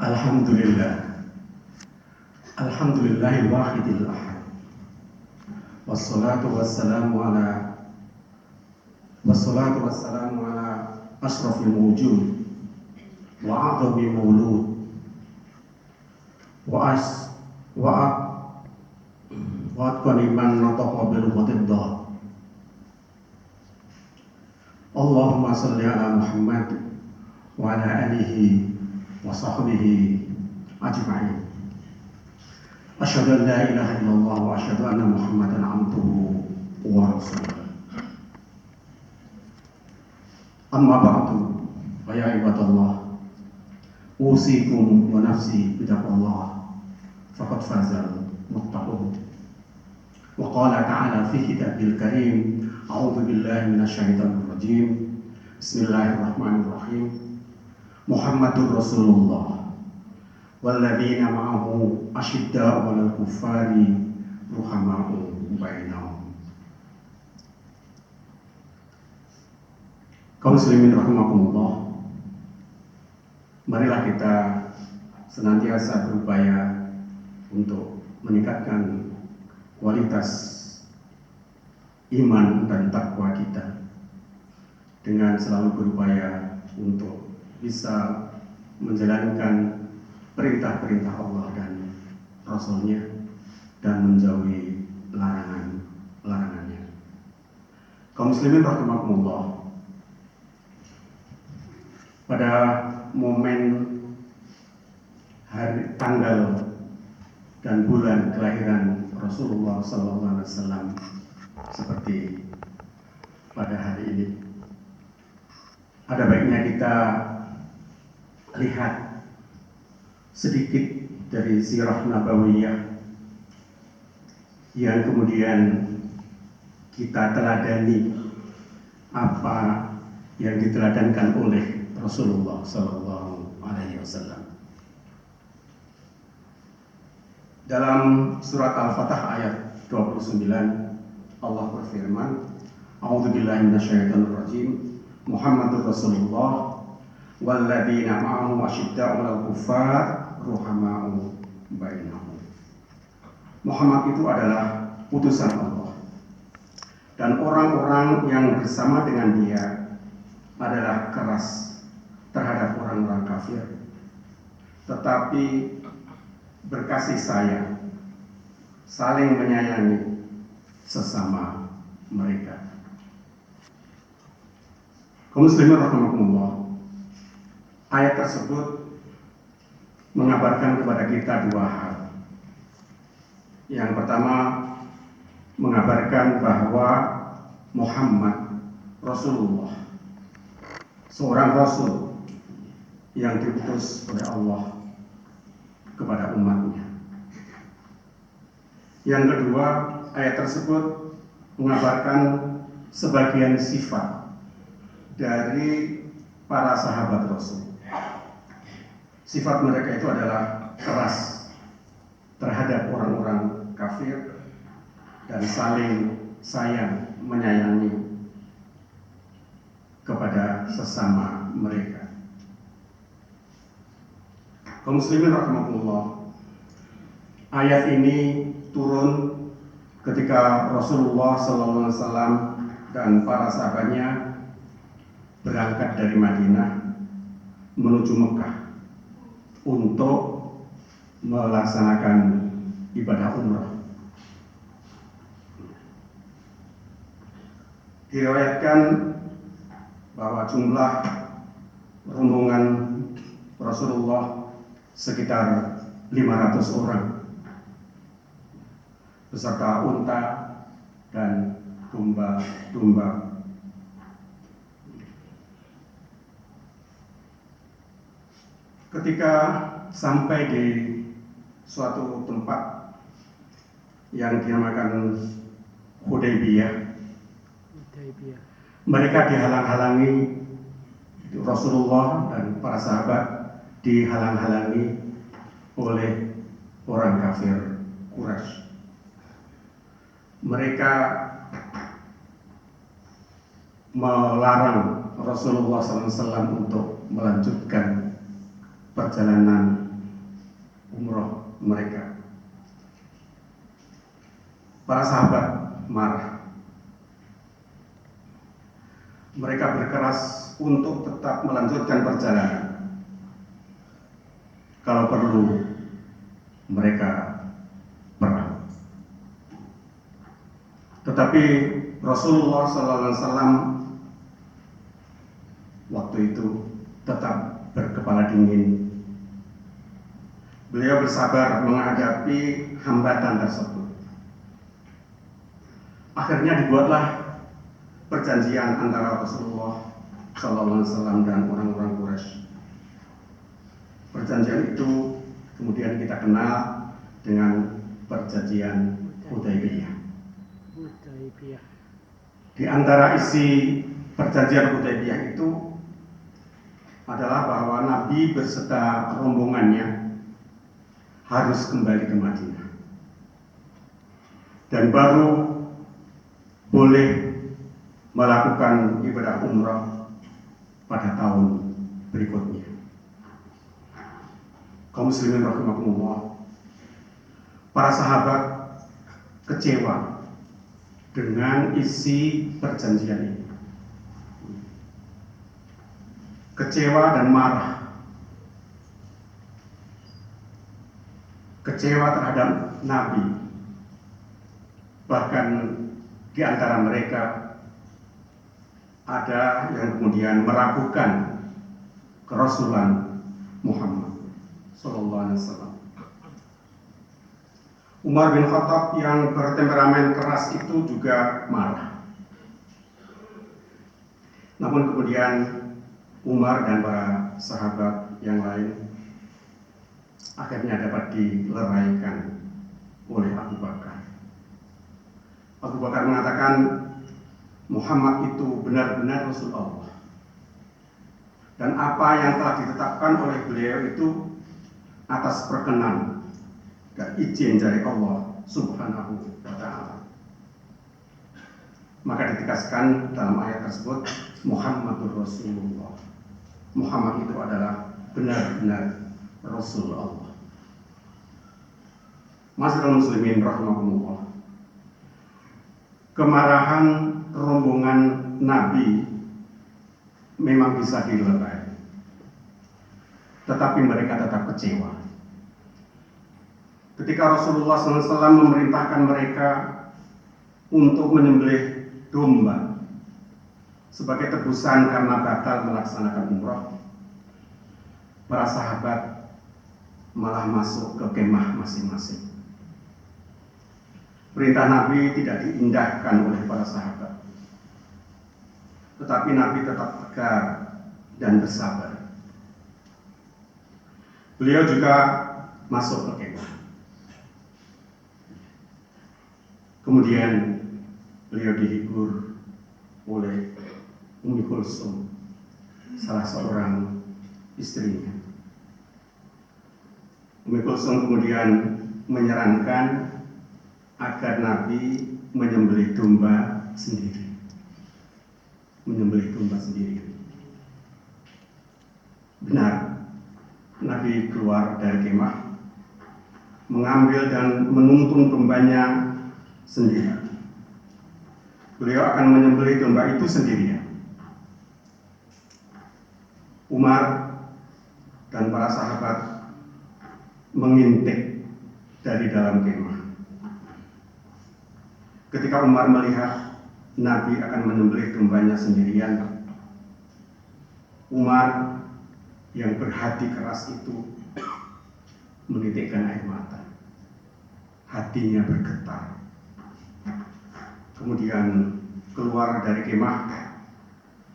Alhamdulillah. Alhamdulillahil wahidil ahad. Wassalatu wassalamu ala asrafil mawjud wa a'zami maulud wa atqani man nataqa bil ghadab. Allahumma salli ala Muhammad wa ala alihi wa sahbihi ajma'in. Asyhadu an la ilaha illallah wa asyhadu anna Muhammadan abduhu wa rasuluh. Amma ba'du, fa ya ibadallah, usikum wa nafsi bitaqwallah, faqad fazal muttaqun. Wa qala ta'ala fi kitabil karim, a'udzu billahi minasyaitonir rajim. Bismillahirrahmanirrahim. Muhammadur Rasulullah walladzina ma'ahu asyidda'u 'alal kuffari ruhama'u bainahum. Kaum muslimin rahimakumullah, marilah kita senantiasa berupaya untuk meningkatkan kualitas iman dan takwa kita dengan selalu berupaya untuk bisa menjalankan perintah-perintah Allah dan Rasul-Nya dan menjauhi larangannya. Kaum muslimin rahimakumullah, pada momen hari, tanggal dan bulan kelahiran Rasulullah SAW seperti pada hari ini, ada baiknya kita lihat sedikit dari sirah nabawiyah yang kemudian kita teladani apa yang diteladankan oleh Rasulullah Sallallahu Alaihi Wasallam. Dalam surat Al-Fatah ayat 29, Allah berfirman, A'udzubillahi minasyaitonir rajim. Muhammadur Rasulullah walladzina ma'ahu asyidda'u 'alal kuffar ruhama'u bainahum. Muhammad itu adalah utusan Allah, dan orang-orang yang bersama dengan dia adalah keras terhadap orang-orang kafir, tetapi berkasih sayang, saling menyayangi sesama mereka. Kaum muslimin rahimakumullah, ayat tersebut mengabarkan kepada kita dua hal. Yang pertama, mengabarkan bahwa Muhammad Rasulullah, seorang Rasul yang diutus oleh Allah kepada umatnya. Yang kedua, ayat tersebut mengabarkan sebagian sifat dari para sahabat Rasul. Sifat mereka itu adalah keras terhadap orang-orang kafir dan saling sayang menyayangi kepada sesama mereka. Kaum muslimin rahimakumullah, ayat ini turun ketika Rasulullah SAW dan para sahabatnya berangkat dari Madinah menuju Mekah untuk melaksanakan ibadah umrah. Diriwayatkan bahwa jumlah rombongan Rasulullah sekitar 500 orang beserta unta dan domba-domba. Ketika sampai di suatu tempat yang dinamakan Hudaybiyah, mereka dihalang-halangi, Rasulullah dan para sahabat dihalang-halangi oleh orang kafir Quraisy. Mereka melarang Rasulullah SAW untuk melanjutkan perjalanan umroh mereka. Para sahabat marah. Mereka berkeras untuk tetap melanjutkan perjalanan. Kalau perlu, mereka perang. Tetapi Rasulullah SAW waktu itu tetap berkepala dingin. Beliau bersabar menghadapi hambatan tersebut. Akhirnya dibuatlah perjanjian antara Rasulullah SAW dan orang-orang Quraisy. Perjanjian itu kemudian kita kenal dengan perjanjian Hudaybiyah. Di antara isi perjanjian Hudaybiyah itu adalah bahwa Nabi beserta rombongannya harus kembali ke Madinah dan baru boleh melakukan ibadah umrah pada tahun berikutnya. Kaum muslimin rahimakumullah, para sahabat kecewa dengan isi perjanjian ini. Kecewa dan marah. Kecewa terhadap Nabi. Bahkan di antara mereka ada yang kemudian meragukan kerasulan Muhammad sallallahu alaihi wasallam. Umar bin Khattab yang bertemperamen keras itu juga marah. Namun kemudian Umar dan para sahabat yang lain akhirnya dapat dileraikan oleh Abu Bakar. Abu Bakar mengatakan Muhammad itu benar-benar Rasul Allah. Dan apa yang telah ditetapkan oleh beliau itu atas perkenan dan izin dari Allah Subhanahu wa ta'ala. Maka ditegaskan dalam ayat tersebut Muhammadur Rasulullah. Muhammad itu adalah benar-benar Rasul Allah. Masyaallah muslimin rahimakumullah. Kemarahan rombongan Nabi memang bisa dilerai, tetapi mereka tetap kecewa. Ketika Rasulullah SAW memerintahkan mereka untuk menyembelih domba sebagai tebusan karena batal melaksanakan umrah, para sahabat malah masuk ke kemah masing-masing. Perintah Nabi tidak diindahkan oleh para sahabat, tetapi Nabi tetap tegar dan bersabar. Beliau juga masuk ke kemah. Kemudian beliau dihibur oleh Ummi Kulsum, salah seorang istrinya. Ummi Kulsum kemudian menyarankan agar Nabi menyembelih domba sendiri. Benar, Nabi keluar dari kemah, mengambil dan menuntun dombanya sendiri. Beliau akan menyembelih domba itu sendirian. Umar dan para sahabat mengintip dari dalam kemah. Ketika Umar melihat Nabi akan menyembelih dombanya sendirian, Umar yang berhati keras itu menitikkan air mata. Hatinya bergetar. Kemudian keluar dari kemah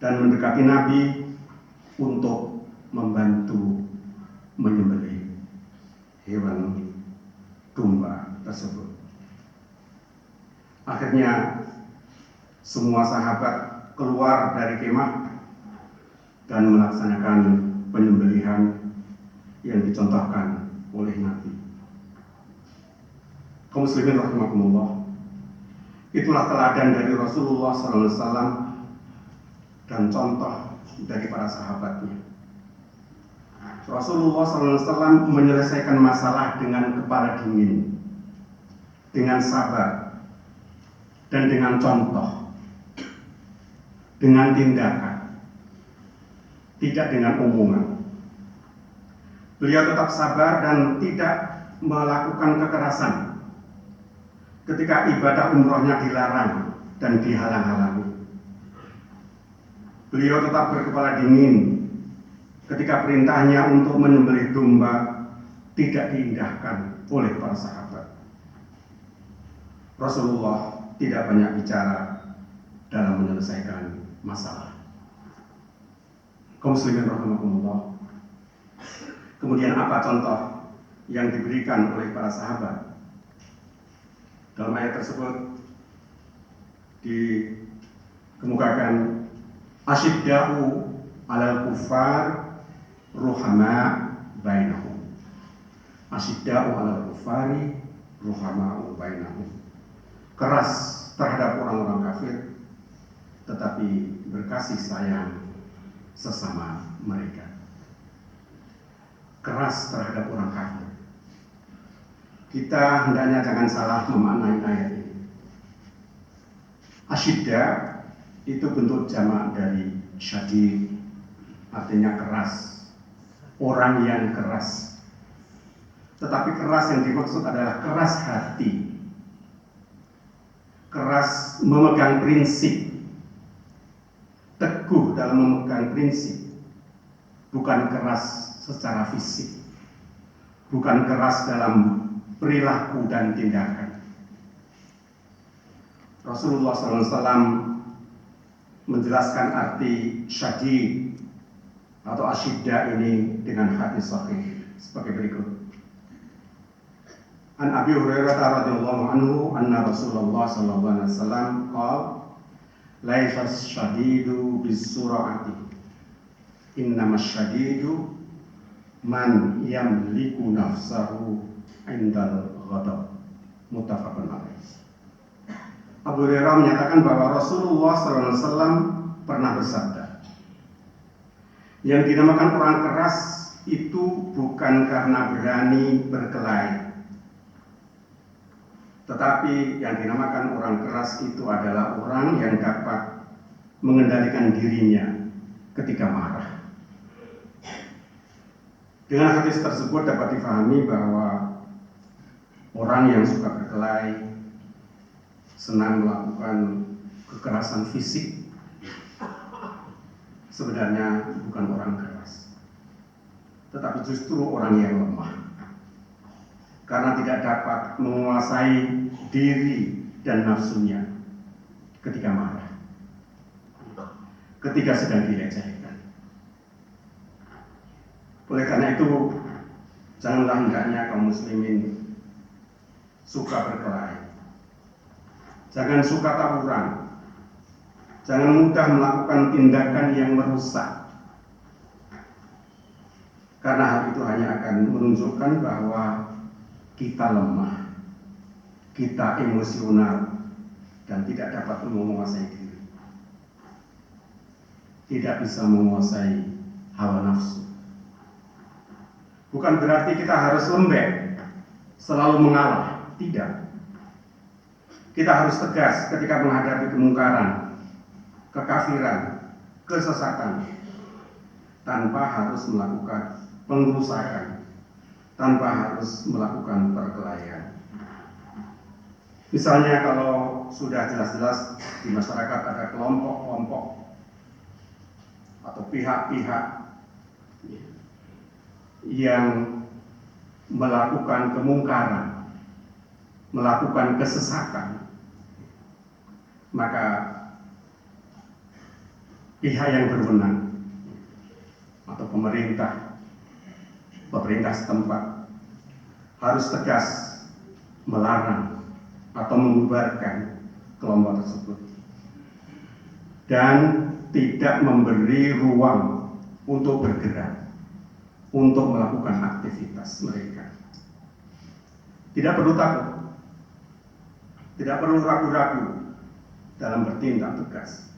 dan mendekati Nabi untuk membantu menyembelih hewan domba tersebut. Akhirnya semua sahabat keluar dari kemah dan melaksanakan penyembelihan yang dicontohkan oleh Nabi. Kaum muslimin rahimakumullah, itulah teladan dari Rasulullah SAW dan contoh dari para sahabatnya. Rasulullah SAW menyelesaikan masalah dengan kepala dingin, dengan sabar, dan dengan contoh, dengan tindakan, tidak dengan omongan. Beliau tetap sabar dan tidak melakukan kekerasan ketika ibadah umrohnya dilarang dan dihalang-halangi. Beliau tetap berkepala dingin ketika perintahnya untuk menyembelih domba tidak diindahkan oleh para sahabat. Rasulullah tidak banyak bicara dalam menyelesaikan masalah. Kaum muslimin rahimakumullah. Kemudian apa contoh yang diberikan oleh para sahabat? Dalam ayat tersebut dikemukakan asyidda'u 'alal kuffar ruhama bainahum. Asyidda'u 'alal kuffari ruhama'u bainahum. Keras terhadap orang-orang kafir tetapi berkasih sayang sesama mereka. Keras terhadap orang kafir. Kita hendaknya jangan salah memaknai ayat ini. Asyidda itu bentuk jamak dari syadid, artinya keras, orang yang keras. Tetapi keras yang dimaksud adalah keras hati, keras memegang prinsip, teguh dalam memegang prinsip, bukan keras secara fisik, bukan keras dalam perilaku dan tindakan. Rasulullah SAW menjelaskan arti syadid atau asyidda ini dengan hadis sahih sebagai berikut. An Abi Hurairah radhiyallahu anhu anna Rasulullah sallallahu alaihi wasallam qala laisa syadidu bis-sur'ati innamas syadidu man yamliku nafsahu indal ghadab. Muttafaqun alaih. Abu Hurairah menyatakan bahwa Rasulullah SAW pernah bersabda, yang dinamakan orang keras itu bukan karena berani berkelahi, tetapi yang dinamakan orang keras itu adalah orang yang dapat mengendalikan dirinya ketika marah. Dengan hadis tersebut dapat difahami bahwa orang yang suka berkelahi, senang melakukan kekerasan fisik, sebenarnya bukan orang keras, tetapi justru orang yang lemah, karena tidak dapat menguasai diri dan nafsunya ketika marah, ketika sedang dilecehkan. Oleh karena itu, janganlah hendaknya kaum muslimin suka berkelahi, jangan suka tawuran, jangan mudah melakukan tindakan yang merusak, karena hal itu hanya akan menunjukkan bahwa kita lemah, kita emosional, dan tidak dapat menguasai diri, tidak bisa menguasai hawa nafsu. Bukan berarti kita harus lembek, selalu mengalah, tidak. Kita harus tegas ketika menghadapi kemungkaran, kekafiran, kesesatan, tanpa harus melakukan pengerusakan, tanpa harus melakukan perkelahian. Misalnya kalau sudah jelas-jelas di masyarakat ada kelompok-kelompok atau pihak-pihak yang melakukan kemungkaran, melakukan kesesatan, maka pihak yang berwenang atau pemerintah setempat harus tegas melarang atau membubarkan kelompok tersebut dan tidak memberi ruang untuk bergerak, untuk melakukan aktivitas mereka. Tidak perlu takut, tidak perlu ragu-ragu dalam bertindak tegas,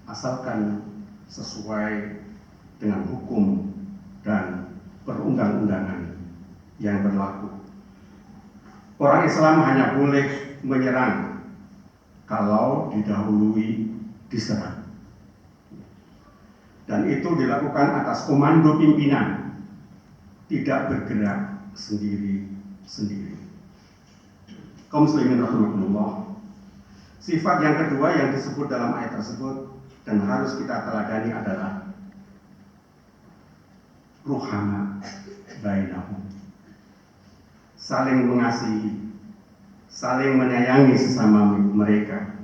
asalkan sesuai dengan hukum dan perundang-undangan yang berlaku. Orang Islam hanya boleh menyerang kalau didahului diserang. Dan itu dilakukan atas komando pimpinan, tidak bergerak sendiri-sendiri. Kaum muslimin rahimakumullah. Sifat yang kedua yang disebut dalam ayat tersebut dan harus kita teladani adalah ruhama bainahum. Saling mengasihi, saling menyayangi sesama mereka.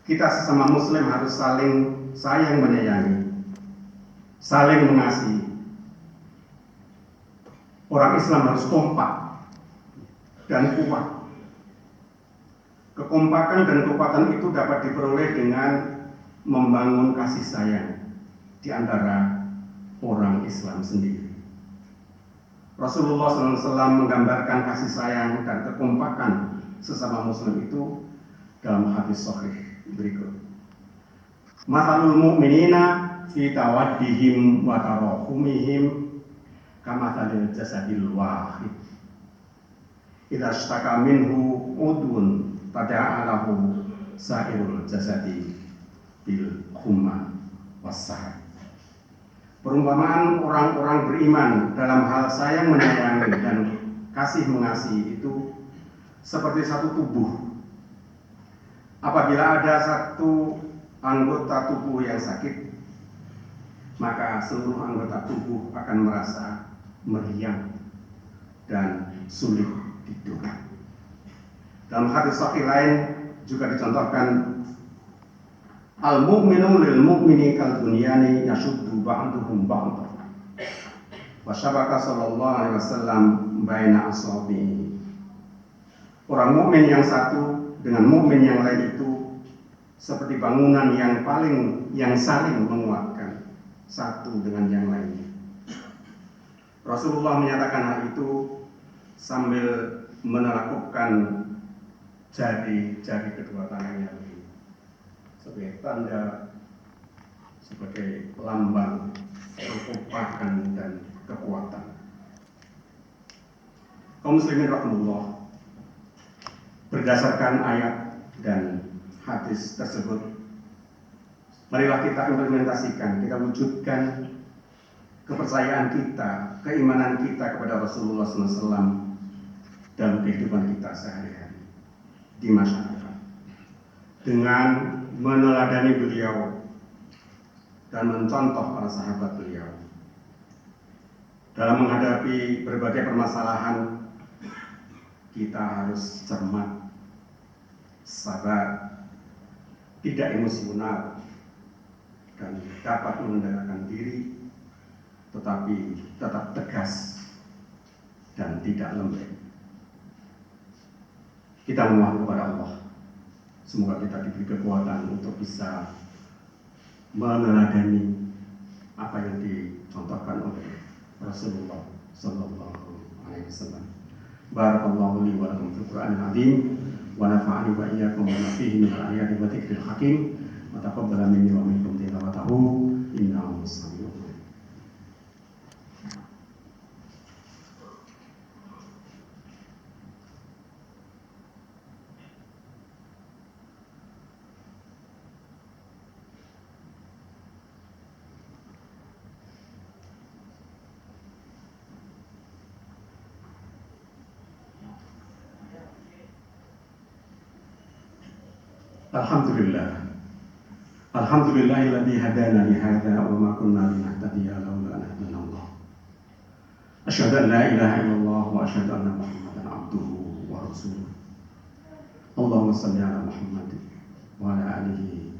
Kita sesama muslim harus saling sayang menyayangi, saling mengasihi. Orang Islam harus kompak dan kuat. Kekompakan dan kekuatan itu dapat diperoleh dengan membangun kasih sayang di antara orang Islam sendiri. Rasulullah SAW menggambarkan kasih sayang dan kekompakan sesama muslim itu dalam hadis sahih berikut. Mathalul mu'minina fi tawaddihim wa tarahumihim kamathalil jasadil wahid. Idza ishtaka minhu udwun tada'alahu sa'irul jasadi bil humma wassahar. Perumpamaan orang-orang beriman dalam hal sayang menyayangi dan kasih mengasihi itu seperti satu tubuh. Apabila ada satu anggota tubuh yang sakit, maka seluruh anggota tubuh akan merasa meriang dan sulit tidur. Dalam hadis sahih lain juga dicontohkan, al-mu'minu lil mu'mini kal bunyani yashuddu ba'duhum ba'dhan. Wa syabaka sallallahu alaihi wasallam baina asabihi. Orang mukmin yang satu dengan mukmin yang lain itu seperti bangunan yang saling menguatkan satu dengan yang lainnya. Rasulullah menyatakan hal itu sambil menelakupkan jari-jari kedua tangannya sebagai tanda, sebagai lambang kekompakan dan kekuatan. Kaum muslimin rahimahullah, berdasarkan ayat dan hadis tersebut, marilah kita implementasikan, kita wujudkan kepercayaan kita, keimanan kita kepada Rasulullah SAW dalam kehidupan kita sehari-hari di masyarakat, dengan meneladani beliau dan mencontoh para sahabat beliau dalam menghadapi berbagai permasalahan. Kita harus cermat, sabar, tidak emosional, dan dapat mengendalikan diri, tetapi tetap tegas dan tidak lembek. Kita memohon kepada Allah, semoga kita diberi kekuatan untuk bisa meneladani apa yang dicontohkan oleh Rasulullah Sallallahu Alaihi Wasallam. Barakallahu li wa lakum fil Qur'anil azim wa nafa'ani wa iyyakum bima fihi min al-ayati wa dzikril hakim wa taqabbala minni wa minkum tilawatahu innahu samii'un alim. Alhamdulillahilladzi hadana li hadza wa ma kunna linahtadiya laula an hadana Allah. Asyhadu an la ilaha illallah wa asyhadu anna Muhammadan abduhu wa rasuluh. Allahumma shalli ala Muhammad wa ala alihi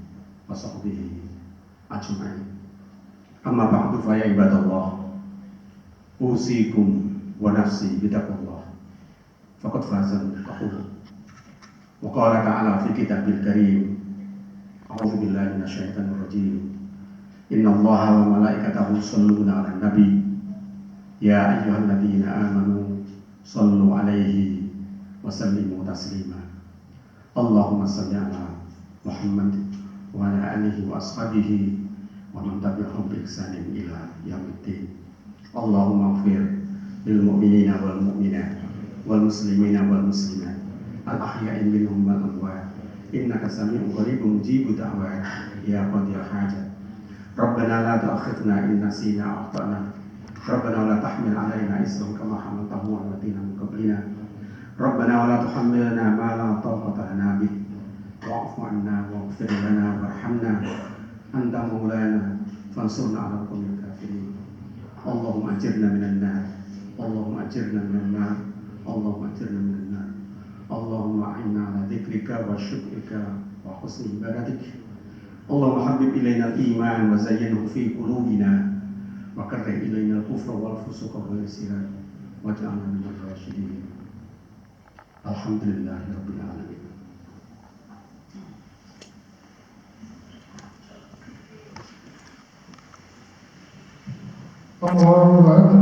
wa sahbihi ajma'in. Amma ba'du fa ya ibadallah, usikum wa nafsi bitaqwallah. Faqad fazal muttaqun. Wa qala ta'ala fi kitabil karim, a'udzu billahi minasyaitonir rajim. Innallaha wa malaikatahu yusholluna 'alan nabi. Ya ayyuhalladzina amanu shallu 'alaihi wa sallimu taslima. Allahumma shalli 'ala Muhammad wa ala alihi wa ashabihi ومن تبعهم بإحسان إلى يوم الدين. اللهم اغفر للمؤمنين والمؤمنات والمسلمين والمسلمات الأحياء منهم والأموات إنك سميع قريب مجيب دعوات يا قاضي الحاجات. ربنا لا تؤاخذنا إن نسينا أو أخطأنا. ربنا ولا تحمل علينا إصرا كما حملته على الذين من قبلنا. ربنا ولا تحملنا ما لا طاقة لنا به واعف عنا واغفر لنا وارحمنا أنت مولانا فانصرنا على القوم الكافرين. اللهم أجرنا من النار. اللهم أجرنا من النار. اللهم أجرنا من النار. اللهم أعنا على ذكرك وشكرك وحسن عبادتك. اللهم حبب إلينا الإيمان وزينه في قلوبنا وكره إلينا الكفر والفسوق والعصيان واجعلنا من الراشدين. الحمد لله رب العالمين. الله أكبر.